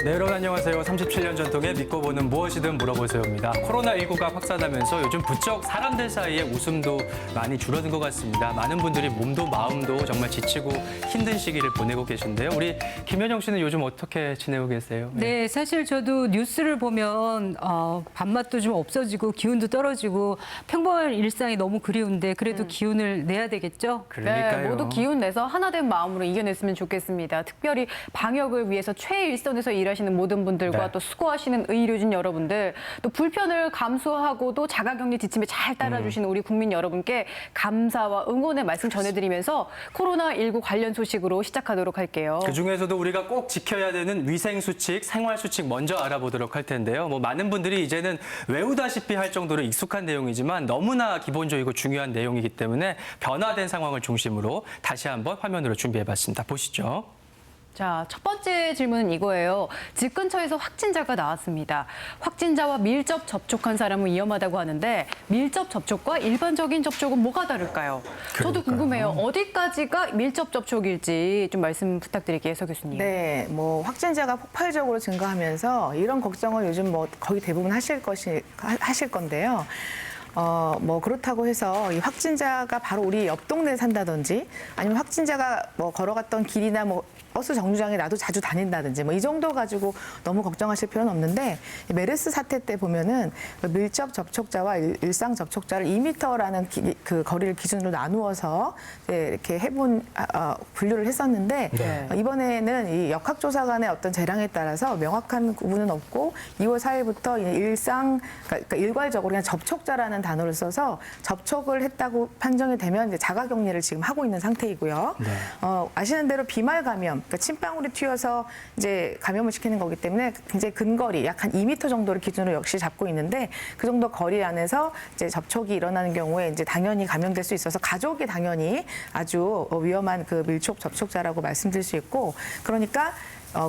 네, 여러분 안녕하세요. 37년 전통의 믿고 보는 무엇이든 물어보세요입니다. 코로나19가 확산하면서 요즘 부쩍 사람들 사이에 웃음도 많이 줄어든 것 같습니다. 많은 분들이 몸도 마음도 정말 지치고 힘든 시기를 보내고 계신데요. 우리 김현영 씨는 요즘 어떻게 지내고 계세요? 네, 사실 저도 뉴스를 보면 밥맛도 좀 없어지고 기운도 떨어지고 평범한 일상이 너무 그리운데 그래도 기운을 내야 되겠죠? 그러니까요. 네, 모두 기운 내서 하나 된 마음으로 이겨냈으면 좋겠습니다. 특별히 방역을 위해서 최일선에서 일하시는 모든 분들과 네. 또 수고하시는 의료진 여러분들, 또 불편을 감수하고도 자가격리 지침에 잘 따라주시는 우리 국민 여러분께 감사와 응원의 말씀 전해드리면서 코로나19 관련 소식으로 시작하도록 할게요. 그중에서도 우리가 꼭 지켜야 되는 위생수칙, 생활수칙 먼저 알아보도록 할 텐데요. 많은 분들이 이제는 외우다시피 할 정도로 익숙한 내용이지만 너무나 기본적이고 중요한 내용이기 때문에 변화된 상황을 중심으로 다시 한번 화면으로 준비해봤습니다. 보시죠. 자, 첫 번째 질문은 이거예요. 집 근처에서 확진자가 나왔습니다. 확진자와 밀접 접촉한 사람은 위험하다고 하는데 밀접 접촉과 일반적인 접촉은 뭐가 다를까요? 저도 궁금해요. 어디까지가 밀접 접촉일지 좀 말씀 부탁드릴게요, 서 교수님. 네, 뭐 확진자가 폭발적으로 증가하면서 이런 걱정을 요즘 뭐 거의 대부분 하실 건데요. 뭐 그렇다고 해서 이 확진자가 바로 우리 옆 동네에 산다든지 아니면 확진자가 뭐 걸어갔던 길이나 뭐 버스 정류장에 나도 자주 다닌다든지 뭐 이 정도 가지고 너무 걱정하실 필요는 없는데 이 메르스 사태 때 보면은 그 밀접 접촉자와 일상 접촉자를 2m라는 그 거리를 기준으로 나누어서 이렇게 분류를 했었는데 네. 이번에는 이 역학조사관의 어떤 재량에 따라서 명확한 구분은 없고 2월 4일부터 그러니까 일괄적으로 그냥 접촉자라는 단어를 써서 접촉을 했다고 판정이 되면 이제 자가격리를 지금 하고 있는 상태이고요. 네. 아시는 대로 비말 감염, 그러니까 침방울이 튀어서 이제 감염을 시키는 거기 때문에 굉장히 근거리, 약 한 2m 정도를 기준으로 역시 잡고 있는데 그 정도 거리 안에서 이제 접촉이 일어나는 경우에 이제 당연히 감염될 수 있어서 가족이 당연히 아주 위험한 그 밀접 접촉자라고 말씀드릴 수 있고 그러니까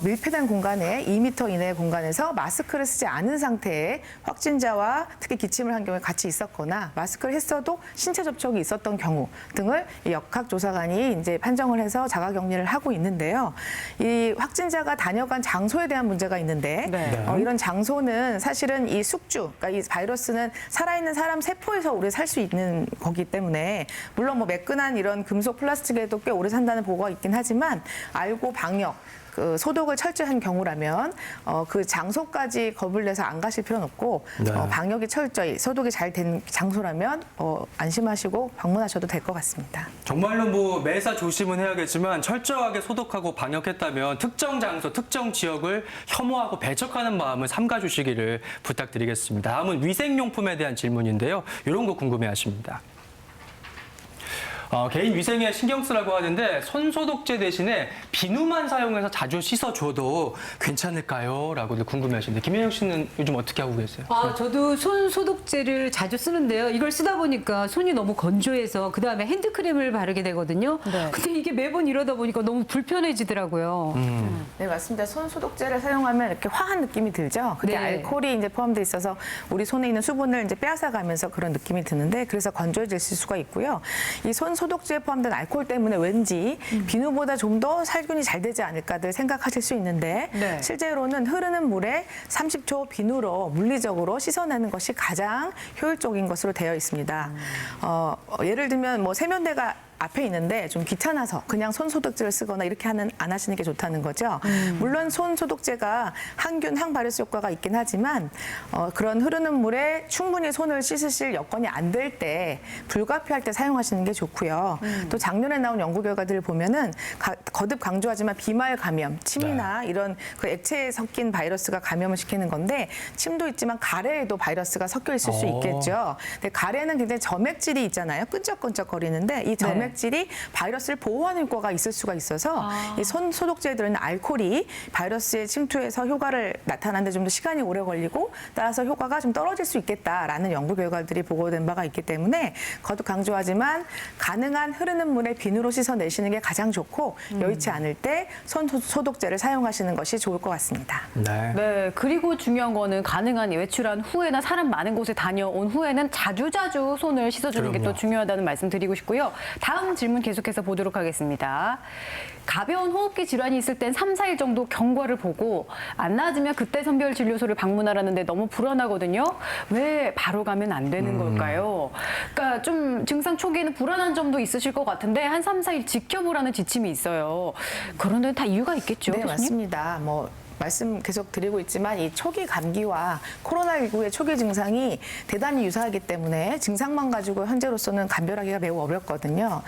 밀폐된 공간에 2m 이내의 공간에서 마스크를 쓰지 않은 상태에 확진자와 특히 기침을 한 경우에 같이 있었거나 마스크를 했어도 신체 접촉이 있었던 경우 등을 이 역학조사관이 이제 판정을 해서 자가격리를 하고 있는데요. 이 확진자가 다녀간 장소에 대한 문제가 있는데 네. 이런 장소는 사실은 이 숙주, 그러니까 이 바이러스는 살아있는 사람 세포에서 오래 살 수 있는 거기 때문에 물론 뭐 매끈한 이런 금속 플라스틱에도 꽤 오래 산다는 보고가 있긴 하지만 알고 방역 그 소독을 철저히 한 경우라면 그 장소까지 겁을 내서 안 가실 필요는 없고 네. 방역이 철저히 소독이 잘 된 장소라면 안심하시고 방문하셔도 될 것 같습니다. 정말로 매사 조심은 해야겠지만 철저하게 소독하고 방역했다면 특정 장소, 특정 지역을 혐오하고 배척하는 마음을 삼가주시기를 부탁드리겠습니다. 다음은 위생용품에 대한 질문인데요. 이런 거 궁금해하십니다. 개인 위생에 신경 쓰라고 하는데 손소독제 대신에 비누만 사용해서 자주 씻어줘도 괜찮을까요? 라고들 궁금해하시는데 김현영 씨는 요즘 어떻게 하고 계세요? 저도 손 소독제를 자주 쓰는데요. 이걸 쓰다 보니까 손이 너무 건조해서 그다음에 핸드크림을 바르게 되거든요. 네. 근데 이게 매번 이러다 보니까 너무 불편해지더라고요. 네, 맞습니다. 손 소독제를 사용하면 이렇게 화한 느낌이 들죠. 근데 네. 알코올이 이제 포함되어 있어서 우리 손에 있는 수분을 이제 빼앗아가면서 그런 느낌이 드는데 그래서 건조해질 수가 있고요. 이 손 소독제에 포함된 알코올 때문에 왠지 비누보다 좀 더 살균이 잘 되지 않을까들 생각하실 수 있는데 네. 실제로는 흐르는 물에 30초 비누로 물리적으로 씻어내는 것이 가장 효율적인 것으로 되어 있습니다. 예를 들면 뭐 세면대가 앞에 있는데 좀 귀찮아서 그냥 손 소독제를 쓰거나 이렇게 안 하시는 게 좋다는 거죠. 물론 손 소독제가 항균, 항바이러스 효과가 있긴 하지만 그런 흐르는 물에 충분히 손을 씻으실 여건이 안 될 때 불가피할 때 사용하시는 게 좋고요. 또 작년에 나온 연구 결과들을 보면은 거듭 강조하지만 비말 감염, 침이나 이런 그 액체에 섞인 바이러스가 감염을 시키는 건데 침도 있지만 가래에도 바이러스가 섞여 있을 수 있겠죠. 근데 가래는 굉장히 점액질이 있잖아요. 끈적끈적거리는데 이 점액질이 바이러스를 보호하는 효과가 있을 수가 있어서 이 손 소독제에 들어있는 알코올이 바이러스의 침투에서 효과를 나타나는데 좀 더 시간이 오래 걸리고 따라서 효과가 좀 떨어질 수 있겠다라는 연구 결과들이 보고된 바가 있기 때문에 거듭 강조하지만 가능한 흐르는 물에 비누로 씻어내시는 게 가장 좋고 여의치 않을 때 손 소독제를 사용하시는 것이 좋을 것 같습니다. 네. 네, 그리고 중요한 거는 가능한 외출한 후에나 사람 많은 곳에 다녀온 후에는 자주자주 손을 씻어주는 게 또 그럼요. 중요하다는 말씀 드리고 싶고요. 다음 다음 질문 계속해서 보도록 하겠습니다. 가벼운 호흡기 질환이 있을 땐 3, 4일 정도 경과를 보고 안 나아지면 그때 선별진료소를 방문하라는데 너무 불안하거든요. 왜 바로 가면 안 되는 걸까요? 그러니까 좀 증상 초기에는 불안한 점도 있으실 것 같은데 한 3, 4일 지켜보라는 지침이 있어요. 그런 데는 다 이유가 있겠죠, 네, 교수님? 맞습니다. 말씀 계속 드리고 있지만 이 초기 감기와 코로나19의 초기 증상이 대단히 유사하기 때문에 증상만 가지고 현재로서는 감별하기가 매우 어렵거든요.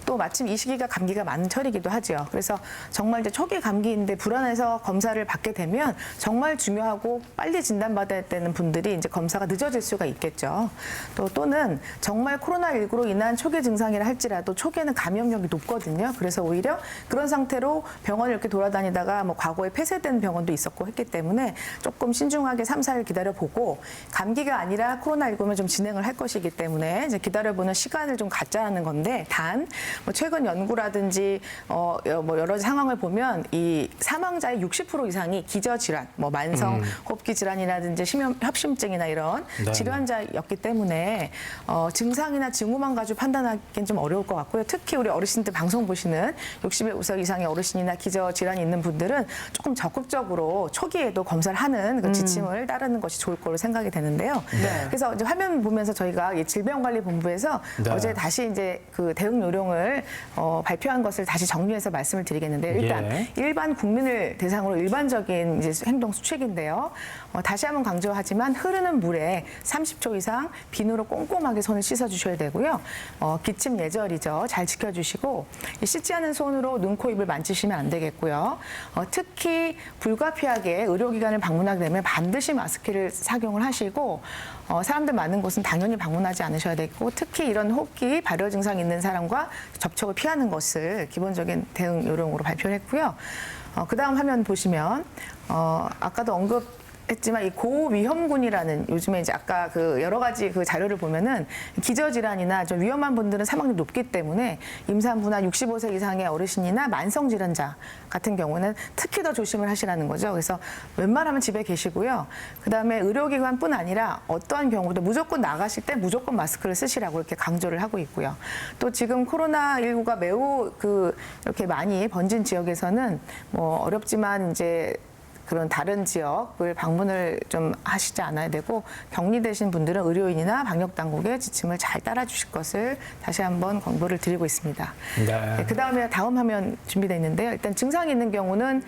또 마침 이 시기가 감기가 많은 철이기도 하죠. 그래서 정말 이제 초기 감기인데 불안해서 검사를 받게 되면 정말 중요하고 빨리 진단받아야 되는 분들이 이제 검사가 늦어질 수가 있겠죠. 또는 정말 코로나19로 인한 초기 증상이라 할지라도 초기에는 감염력이 높거든요. 그래서 오히려 그런 상태로 병원을 이렇게 돌아다니다가 과거에 폐쇄된 병원도 있었고 했기 때문에 조금 신중하게 3, 4일 기다려보고 감기가 아니라 코로나19면 좀 진행을 할 것이기 때문에 이제 기다려보는 시간을 좀 갖자는 건데 단 최근 연구라든지 여러 상황을 보면 이 사망자의 60% 이상이 기저질환, 만성 호흡기 질환이라든지 협심증이나 이런 네. 질환자였기 때문에 증상이나 징후만 가지고 판단하기는 좀 어려울 것 같고요. 특히 우리 어르신들 방송 보시는 60세 이상의 어르신이나 기저질환이 있는 분들은 조금 적극적으로 초기에도 검사를 하는 그 지침을 따르는 것이 좋을 거로 생각이 되는데요. 네. 그래서 이제 화면 보면서 저희가 이 질병관리본부에서 네. 어제 다시 이제 그 대응 요령을 발표한 것을 다시 정리해서 말씀을 드리겠는데 일단 예. 일반 국민을 대상으로 일반적인 이제 행동 수칙인데요. 다시 한번 강조하지만 흐르는 물에 30초 이상 비누로 꼼꼼하게 손을 씻어주셔야 되고요. 기침 예절이죠. 잘 지켜주시고 씻지 않은 손으로 눈, 코, 입을 만지시면 안 되겠고요. 특히 불가피하게 의료기관을 방문하게 되면 반드시 마스크를 착용을 하시고 사람들 많은 곳은 당연히 방문하지 않으셔야 되고 특히 이런 호흡기 발열 증상이 있는 사람과 접촉을 피하는 것을 기본적인 대응 요령으로 발표를 했고요. 그다음 화면 보시면 아까도 언급했지만 이 고위험군이라는 요즘에 이제 아까 그 여러 가지 그 자료를 보면은 기저질환이나 좀 위험한 분들은 사망률이 높기 때문에 임산부나 65세 이상의 어르신이나 만성 질환자 같은 경우는 특히 더 조심을 하시라는 거죠. 그래서 웬만하면 집에 계시고요. 그다음에 의료기관뿐 아니라 어떠한 경우도 무조건 나가실 때 무조건 마스크를 쓰시라고 이렇게 강조를 하고 있고요. 또 지금 코로나19가 매우 이렇게 많이 번진 지역에서는 어렵지만 이제 그런 다른 지역을 방문을 좀 하시지 않아야 되고 격리되신 분들은 의료인이나 방역당국의 지침을 잘 따라주실 것을 다시 한번 권고를 드리고 있습니다. 네. 그다음에 다음 화면 준비되어 있는데요. 일단 증상이 있는 경우는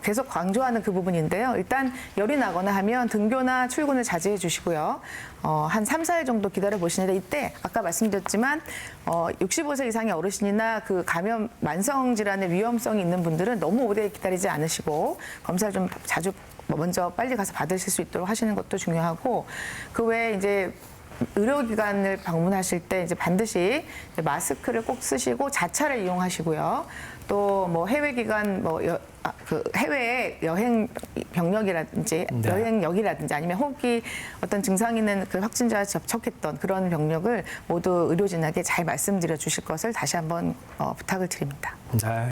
계속 강조하는 그 부분인데요. 일단 열이 나거나 하면 등교나 출근을 자제해 주시고요. 한 3, 4일 정도 기다려 보시는데 이때 아까 말씀드렸지만 65세 이상의 어르신이나 그 감염 만성 질환의 위험성이 있는 분들은 너무 오래 기다리지 않으시고 검사를 좀 자주 먼저 빨리 가서 받으실 수 있도록 하시는 것도 중요하고 그 외에 이제 의료기관을 방문하실 때 이제 반드시 마스크를 꼭 쓰시고 자차를 이용하시고요. 또 해외기관 해외 여행 병력이라든지 네. 여행역이라든지 아니면 호흡기 어떤 증상 있는 그 확진자와 접촉했던 그런 병력을 모두 의료진에게 잘 말씀드려 주실 것을 다시 한번 부탁을 드립니다. 네.